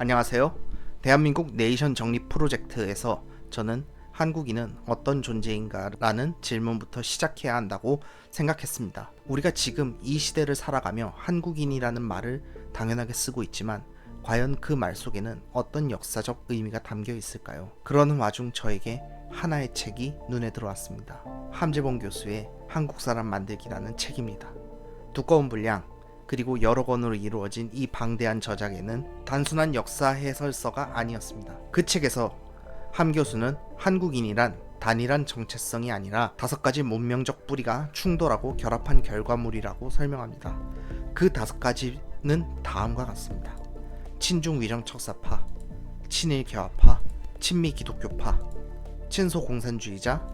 안녕하세요. 대한민국 네이션 정립 프로젝트에서 저는 한국인은 어떤 존재인가 라는 질문부터 시작해야 한다고 생각했습니다. 우리가 지금 이 시대를 살아가며 한국인이라는 말을 당연하게 쓰고 있지만 과연 그 말 속에는 어떤 역사적 의미가 담겨 있을까요? 그러는 와중 저에게 하나의 책이 눈에 들어왔습니다. 함재봉 교수의 한국 사람 만들기라는 책입니다. 두꺼운 분량 그리고 여러 권으로 이루어진 이 방대한 저작에는 단순한 역사 해설서가 아니었습니다. 그 책에서 함 교수는 한국인이란 단일한 정체성이 아니라 5가지 문명적 뿌리가 충돌하고 결합한 결과물이라고 설명합니다. 그 5가지는 다음과 같습니다. 친중 위령 척사파, 친일 개화파, 친미 기독교파, 친소 공산주의자,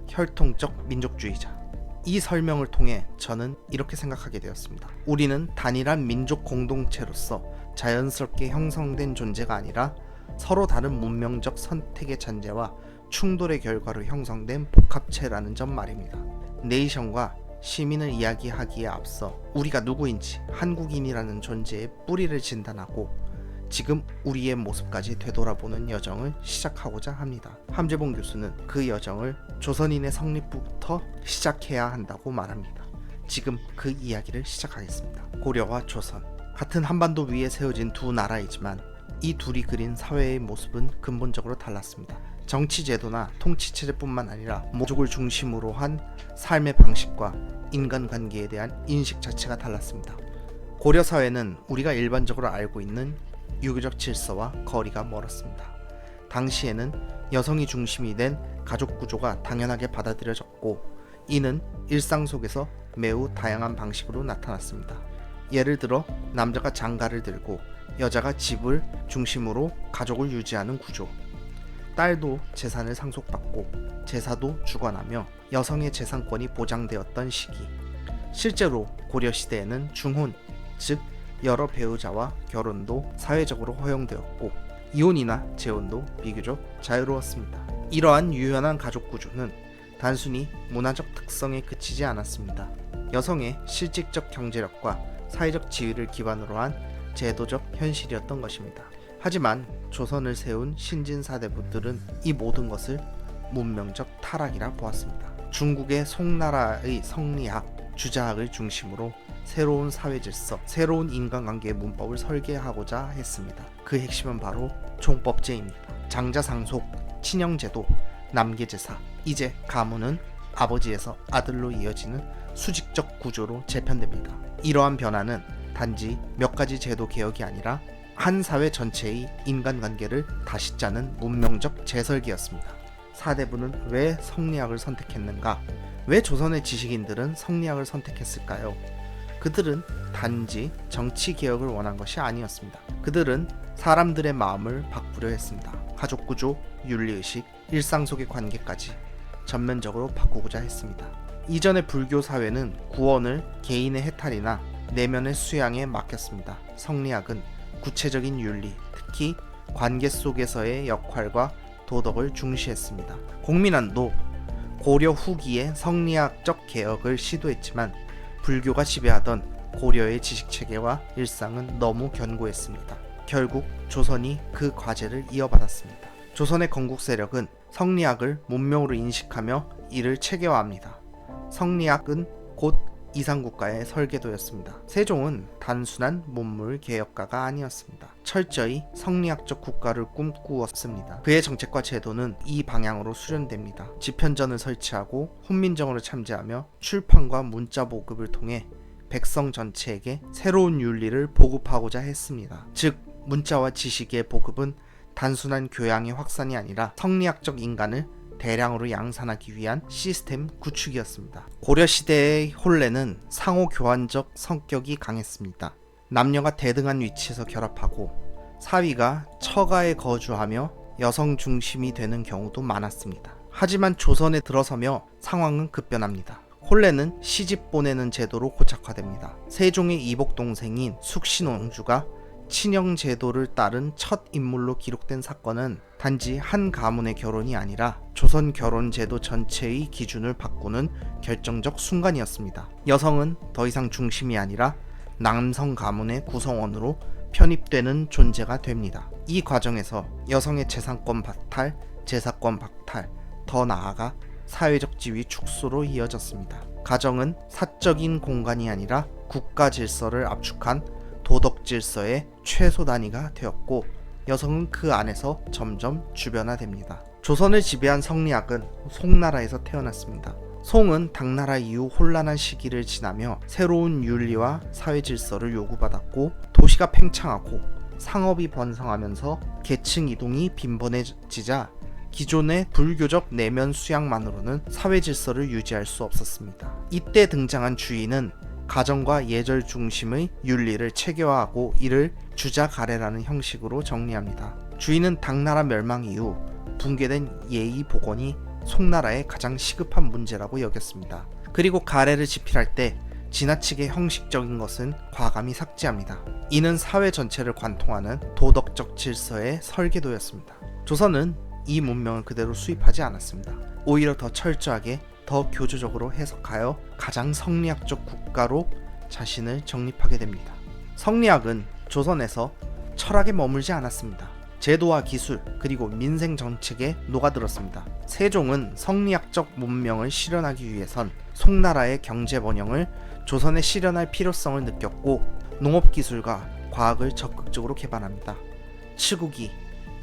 혈통적 민족주의자. 이 설명을 통해 저는 이렇게 생각하게 되었습니다. 우리는 단일한 민족 공동체로서 자연스럽게 형성된 존재가 아니라 서로 다른 문명적 선택의 잔재와 충돌의 결과로 형성된 복합체라는 점 말입니다. 네이션과 시민을 이야기하기에 앞서 우리가 누구인지 한국인이라는 존재의 뿌리를 진단하고 지금 우리의 모습까지 되돌아보는 여정을 시작하고자 합니다. 함재봉 교수는 그 여정을 조선인의 성립부터 시작해야 한다고 말합니다. 지금 그 이야기를 시작하겠습니다. 고려와 조선, 같은 한반도 위에 세워진 두 나라이지만 이 둘이 그린 사회의 모습은 근본적으로 달랐습니다. 정치 제도나 통치 체제뿐만 아니라 모족을 중심으로 한 삶의 방식과 인간관계에 대한 인식 자체가 달랐습니다. 고려 사회는 우리가 일반적으로 알고 있는 유교적 질서와 거리가 멀었습니다. 당시에는 여성이 중심이 된 가족 구조가 당연하게 받아들여졌고 이는 일상 속에서 매우 다양한 방식으로 나타났습니다. 예를 들어 남자가 장가를 들고 여자가 집을 중심으로 가족을 유지하는 구조, 딸도 재산을 상속받고 제사도 주관하며 여성의 재산권이 보장되었던 시기. 실제로 고려시대에는 중혼, 즉 여러 배우자와 결혼도 사회적으로 허용되었고 이혼이나 재혼도 비교적 자유로웠습니다. 이러한 유연한 가족 구조는 단순히 문화적 특성에 그치지 않았습니다. 여성의 실질적 경제력과 사회적 지위를 기반으로 한 제도적 현실이었던 것입니다. 하지만 조선을 세운 신진사대부들은 이 모든 것을 문명적 타락이라 보았습니다. 중국의 송나라의 성리학, 주자학을 중심으로 새로운 사회질서, 새로운 인간관계의 문법을 설계하고자 했습니다. 그 핵심은 바로 총법제입니다. 장자상속, 친형제도, 남계제사, 이제 가문은 아버지에서 아들로 이어지는 수직적 구조로 재편됩니다. 이러한 변화는 단지 몇 가지 제도 개혁이 아니라 한 사회 전체의 인간관계를 다시 짜는 문명적 재설계였습니다. 사대부는 왜 성리학을 선택했는가? 왜 조선의 지식인들은 성리학을 선택했을까요? 그들은 단지 정치 개혁을 원한 것이 아니었습니다. 그들은 사람들의 마음을 바꾸려 했습니다. 가족구조, 윤리의식, 일상 속의 관계까지 전면적으로 바꾸고자 했습니다. 이전의 불교 사회는 구원을 개인의 해탈이나 내면의 수양에 맡겼습니다. 성리학은 구체적인 윤리, 특히 관계 속에서의 역할과 도덕을 중시했습니다. 공민왕도 고려 후기에 성리학적 개혁을 시도했지만 불교가 지배하던 고려의 지식체계와 일상은 너무 견고했습니다. 결국 조선이 그 과제를 이어받았습니다. 조선의 건국 세력은 성리학을 문명으로 인식하며 이를 체계화합니다. 성리학은 곧 이상국가의 설계도였습니다. 세종은 단순한 문물 개혁가가 아니었습니다. 철저히 성리학적 국가를 꿈꾸었습니다. 그의 정책과 제도는 이 방향으로 수련됩니다. 집현전을 설치하고 훈민정음을 참제하며 출판과 문자 보급을 통해 백성 전체에게 새로운 윤리를 보급하고자 했습니다. 즉 문자와 지식의 보급은 단순한 교양의 확산이 아니라 성리학적 인간을 대량으로 양산하기 위한 시스템 구축이었습니다. 고려시대의 혼례는 상호 교환적 성격이 강했습니다. 남녀가 대등한 위치에서 결합하고 사위가 처가에 거주하며 여성 중심이 되는 경우도 많았습니다. 하지만 조선에 들어서며 상황은 급변합니다. 혼례는 시집 보내는 제도로 고착화됩니다. 세종의 이복 동생인 숙신왕주가 친형 제도를 따른 첫 인물로 기록된 사건은 단지 한 가문의 결혼이 아니라 조선 결혼 제도 전체의 기준을 바꾸는 결정적 순간이었습니다. 여성은 더 이상 중심이 아니라 남성 가문의 구성원으로 편입되는 존재가 됩니다. 이 과정에서 여성의 재산권 박탈, 제사권 박탈, 더 나아가 사회적 지위 축소로 이어졌습니다. 가정은 사적인 공간이 아니라 국가 질서를 압축한 도덕 질서의 최소 단위가 되었고 여성은 그 안에서 점점 주변화됩니다. 조선을 지배한 성리학은 송나라에서 태어났습니다. 송은 당나라 이후 혼란한 시기를 지나며 새로운 윤리와 사회 질서를 요구받았고 도시가 팽창하고 상업이 번성하면서 계층 이동이 빈번해지자 기존의 불교적 내면 수양만으로는 사회 질서를 유지할 수 없었습니다. 이때 등장한 주인은 가정과 예절 중심의 윤리를 체계화하고 이를 주자가래라는 형식으로 정리합니다. 주인은 당나라 멸망 이후 붕괴된 예의 복원이 송나라의 가장 시급한 문제라고 여겼습니다. 그리고 가래를 집필할 때 지나치게 형식적인 것은 과감히 삭제합니다. 이는 사회 전체를 관통하는 도덕적 질서의 설계도였습니다. 조선은 이 문명을 그대로 수입하지 않았습니다. 오히려 더 철저하게 더 교조적으로 해석하여 가장 성리학적 국가로 자신을 정립하게 됩니다. 성리학은 조선에서 철학에 머물지 않았습니다. 제도와 기술 그리고 민생 정책에 녹아들었습니다. 세종은 성리학적 문명을 실현하기 위해선 송나라의 경제 번영을 조선에 실현할 필요성을 느꼈고 농업기술과 과학을 적극적으로 개발합니다. 치국이,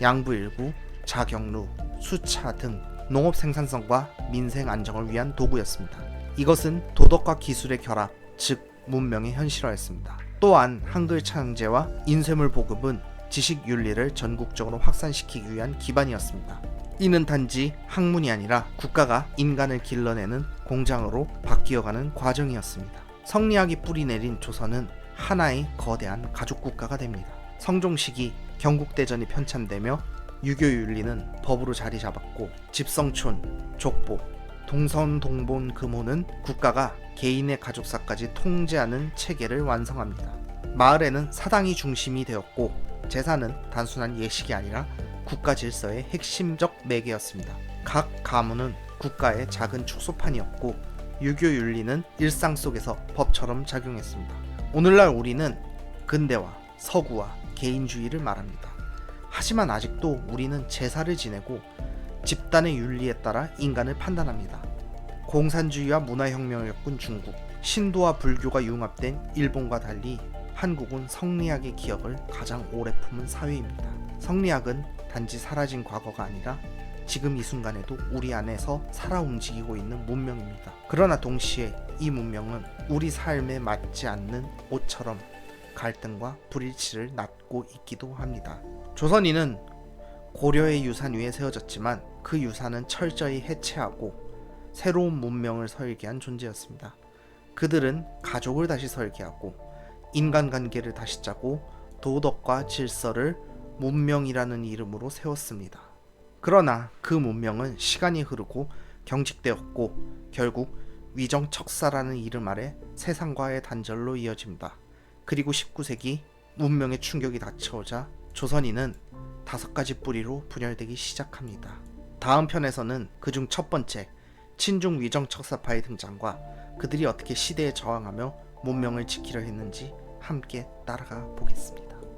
양부일구, 자경루, 수차 등 농업 생산성과 민생 안정을 위한 도구였습니다. 이것은 도덕과 기술의 결합, 즉 문명의 현실화였습니다. 또한 한글 창제와 인쇄물 보급은 지식 윤리를 전국적으로 확산시키기 위한 기반이었습니다. 이는 단지 학문이 아니라 국가가 인간을 길러내는 공장으로 바뀌어가는 과정이었습니다. 성리학이 뿌리내린 조선은 하나의 거대한 가족국가가 됩니다. 성종시기 경국대전이 편찬되며 유교윤리는 법으로 자리 잡았고 집성촌, 족보, 동선동본 금호는 국가가 개인의 가족사까지 통제하는 체계를 완성합니다. 마을에는 사당이 중심이 되었고 제사는 단순한 예식이 아니라 국가 질서의 핵심적 매개였습니다. 각 가문은 국가의 작은 축소판이었고 유교윤리는 일상 속에서 법처럼 작용했습니다. 오늘날 우리는 근대화, 서구화, 개인주의를 말합니다. 하지만 아직도 우리는 제사를 지내고 집단의 윤리에 따라 인간을 판단합니다. 공산주의와 문화혁명을 겪은 중국, 신도와 불교가 융합된 일본과 달리 한국은 성리학의 기억을 가장 오래 품은 사회입니다. 성리학은 단지 사라진 과거가 아니라 지금 이 순간에도 우리 안에서 살아 움직이고 있는 문명입니다. 그러나 동시에 이 문명은 우리 삶에 맞지 않는 옷처럼 갈등과 불일치를 낳고 있기도 합니다. 조선인은 고려의 유산 위에 세워졌지만 그 유산은 철저히 해체하고 새로운 문명을 설계한 존재였습니다. 그들은 가족을 다시 설계하고 인간관계를 다시 짜고 도덕과 질서를 문명이라는 이름으로 세웠습니다. 그러나 그 문명은 시간이 흐르고 경직되었고 결국 위정척사라는 이름 아래 세상과의 단절로 이어집니다. 그리고 19세기 문명의 충격이 닥쳐오자 조선인은 5가지 뿌리로 분열되기 시작합니다. 다음 편에서는 그중 첫 번째 친중 위정척사파의 등장과 그들이 어떻게 시대에 저항하며 문명을 지키려 했는지 함께 따라가 보겠습니다.